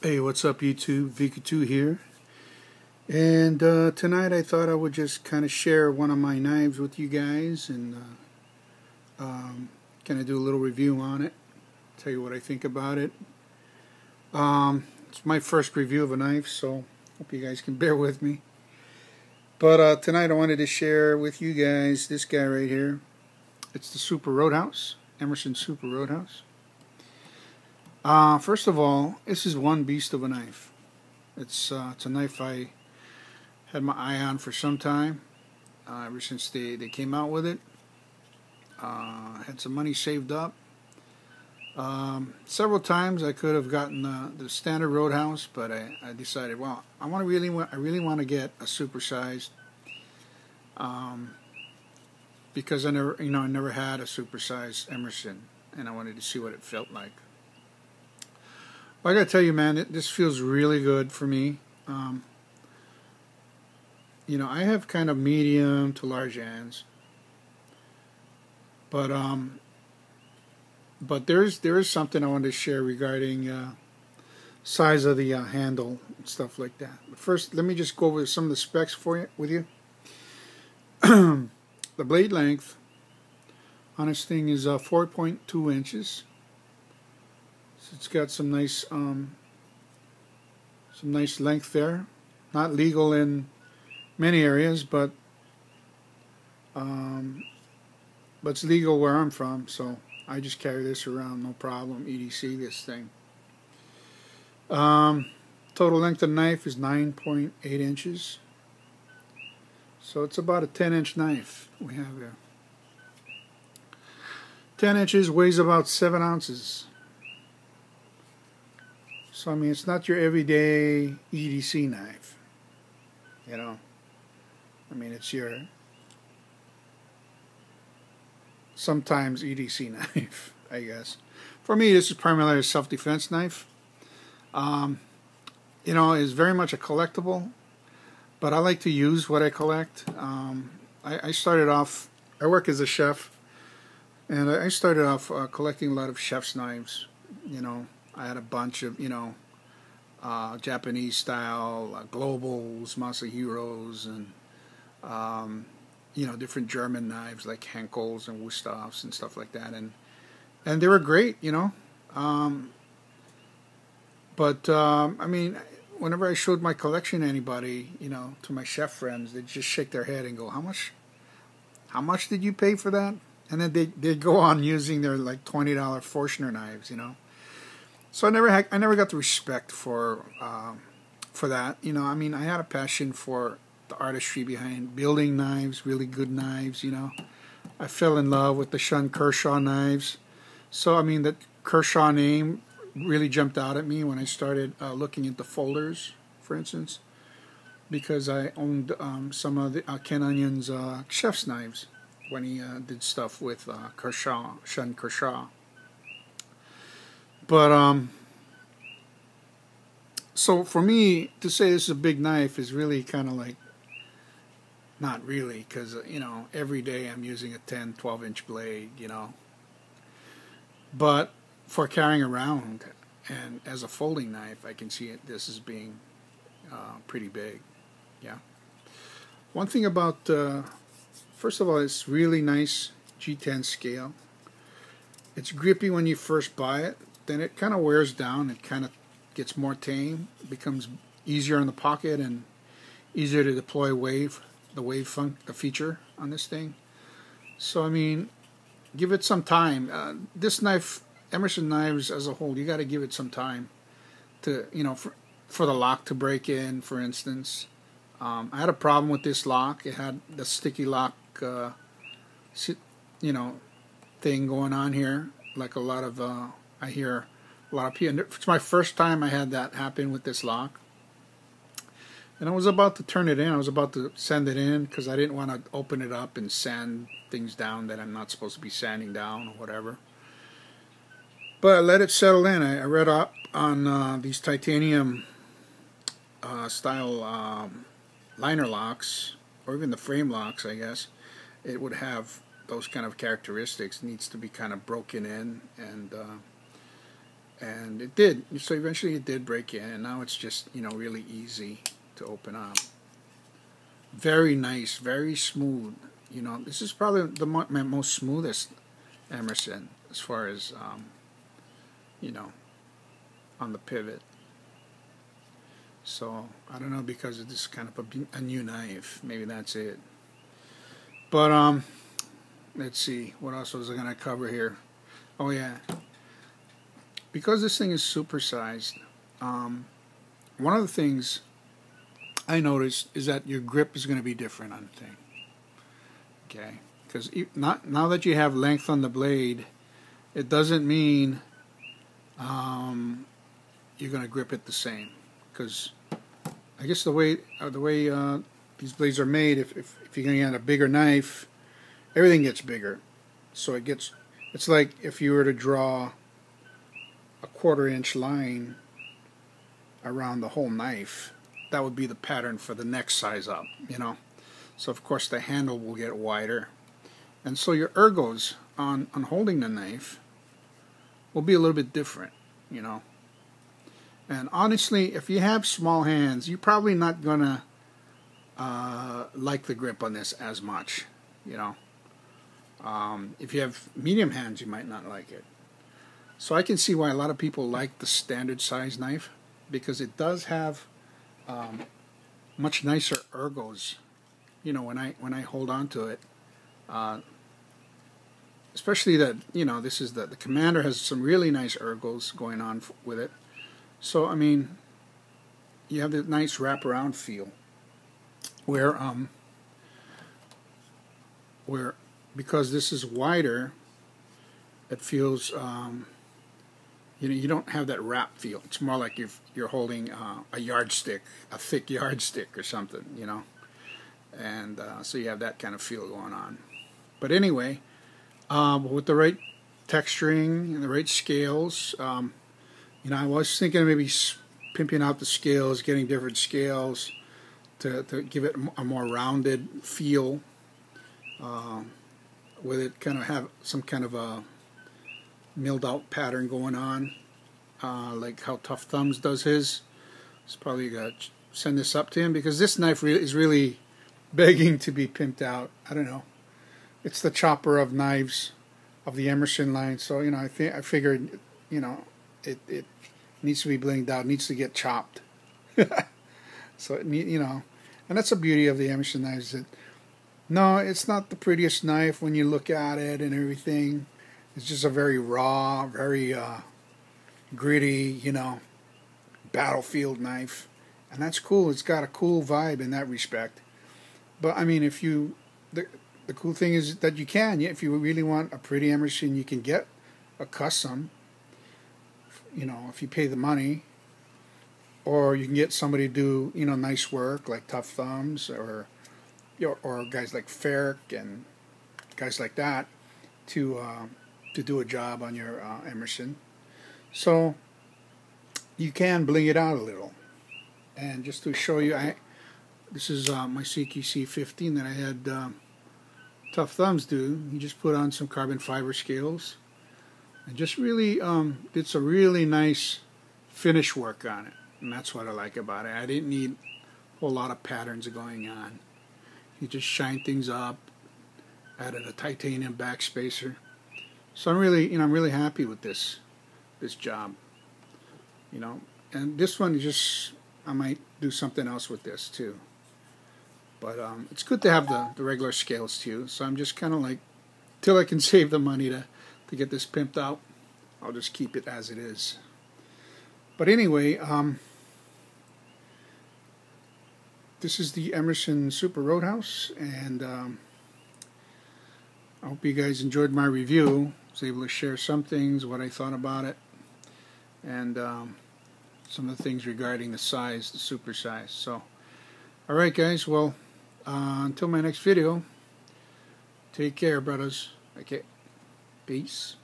Hey, what's up, YouTube? Viku2 here. And tonight I thought I would just kind of share one of my knives with you guys and kind of do a little review on it, tell you what I think about it. It's my first review of a knife, so hope you guys can bear with me. But tonight I wanted to share with you guys this guy right here. It's the Super Roadhouse, Emerson Super Roadhouse. First of all, this is one beast of a knife. It's a knife I had my eye on for some time, ever since they came out with it. Had some money saved up. Several times I could have gotten the standard Roadhouse, but I decided, well, I really want to get a supersized, because I never had a supersized Emerson, and I wanted to see what it felt like. Well, I gotta tell you, man, this feels really good for me. I have kind of medium to large hands, but there is something I wanted to share regarding size of the handle and stuff like that. But first, let me just go over some of the specs with you. The blade length on this thing is 4.2 inches. So it's got some nice length there. Not legal in many areas, but it's legal where I'm from, so I just carry this around, no problem. EDC this thing. Total length of the knife is 9.8 inches. So it's about a 10-inch knife we have here. 10 inches, weighs about 7 ounces. So, I mean, it's not your everyday EDC knife, I mean, it's your sometimes EDC knife, I guess. For me, this is primarily a self-defense knife. It's very much a collectible, but I like to use what I collect. I started off, I work as a chef, and I started off collecting a lot of chef's knives. I had a bunch of, Japanese style, Globals, Masahiros, and, different German knives like Henkels and Wusthoffs and stuff like that. And they were great, I mean, whenever I showed my collection to anybody, to my chef friends, they'd just shake their head and go, how much did you pay for that? And then they'd go on using their like $20 Forstner knives, So I never got the respect for that. I mean, I had a passion for the artistry behind building knives, really good knives. I fell in love with the Shun Kershaw knives. So I mean, the Kershaw name really jumped out at me when I started looking at the folders, for instance, because I owned some of the Ken Onion's chef's knives when he did stuff with Shun Kershaw. But so for me to say this is a big knife is really kind of like, not really, because every day I'm using a 10, 12-inch blade, But for carrying around and as a folding knife, I can see this as being pretty big. Yeah. One thing about, first of all, it's really nice G10 scale. It's grippy when you first buy it. Then it kind of wears down. It kind of gets more tame. It becomes easier in the pocket and easier to deploy the feature on this thing. So I mean, give it some time. This knife, Emerson knives as a whole, you got to give it some time to, for the lock to break in, for instance. I had a problem with this lock. It had the sticky lock, thing going on here, like a lot of I hear a lot of people. It's my first time I had that happen with this lock, and I was about to turn it in. I was about to send it in because I didn't want to open it up and sand things down that I'm not supposed to be sanding down or whatever. But I let it settle in. I read up on these titanium style liner locks, or even the frame locks, I guess. It would have those kind of characteristics. It needs to be kind of broken in And it did. So eventually it did break in, and now it's just, you know, really easy to open up. Very nice, very smooth. You know, this is probably my most smoothest Emerson as far as, you know, on the pivot. So I don't know, because of this kind of a new knife. Maybe that's it. But let's see, what else was I gonna cover here? Oh yeah, because this thing is supersized. One of the things I noticed is that your grip is going to be different on the thing. Okay, because now that you have length on the blade, it doesn't mean you're going to grip it the same. Because I guess the way these blades are made, if you're going to get a bigger knife, everything gets bigger. So it's like if you were to draw a 1/4 inch line around the whole knife, that would be the pattern for the next size up, you know. So of course the handle will get wider, and so your ergos on holding the knife will be a little bit different, you know. And honestly, if you have small hands, you're probably not gonna like the grip on this as much, you know. If you have medium hands, you might not like it. So I can see why a lot of people like the standard size knife, because it does have much nicer ergos, you know, when I hold on to it. Especially that, you know, this is the Commander has some really nice ergos going on with it. So I mean, you have this nice wraparound feel, where because this is wider, it feels you know, you don't have that wrap feel. It's more like you're holding a yardstick, a thick yardstick or something, you know. And so you have that kind of feel going on. But anyway, with the right texturing and the right scales, you know, I was thinking of maybe pimping out the scales, getting different scales to give it a more rounded feel, with it kind of have some kind of a milled out pattern going on, like how Tough Thumbs does his. So probably got to send this up to him, because this knife is really begging to be pimped out. I don't know. It's the chopper of knives of the Emerson line, so you know, I figured, you know, it needs to be blinged out, needs to get chopped. So you know, and that's the beauty of the Emerson knives. That no, it's not the prettiest knife when you look at it and everything. It's just a very raw, very gritty, you know, battlefield knife, and that's cool. It's got a cool vibe in that respect. But I mean, if you the cool thing is that you can, if you really want a pretty Emerson, you can get a custom, you know, if you pay the money, or you can get somebody to do, you know, nice work like Tough Thumbs, or guys like Ferrick and guys like that to do a job on your Emerson. So you can bling it out a little. And just to show you, this is my CQC 15 that I had Tough Thumbs do. He just put on some carbon fiber scales and just really did some really nice finish work on it. And that's what I like about it. I didn't need a whole lot of patterns going on. He just shined things up, added a titanium backspacer. So I'm really happy with this job, you know. And this one is just, I might do something else with this too. But it's good to have the regular scales too. So I'm just kind of like, till I can save the money to get this pimped out, I'll just keep it as it is. But anyway, this is the Emerson Super Roadhouse, and I hope you guys enjoyed my review. I was able to share some things, what I thought about it, and some of the things regarding the size, the super size. So, alright guys, well, until my next video, take care, brothers. Okay, peace.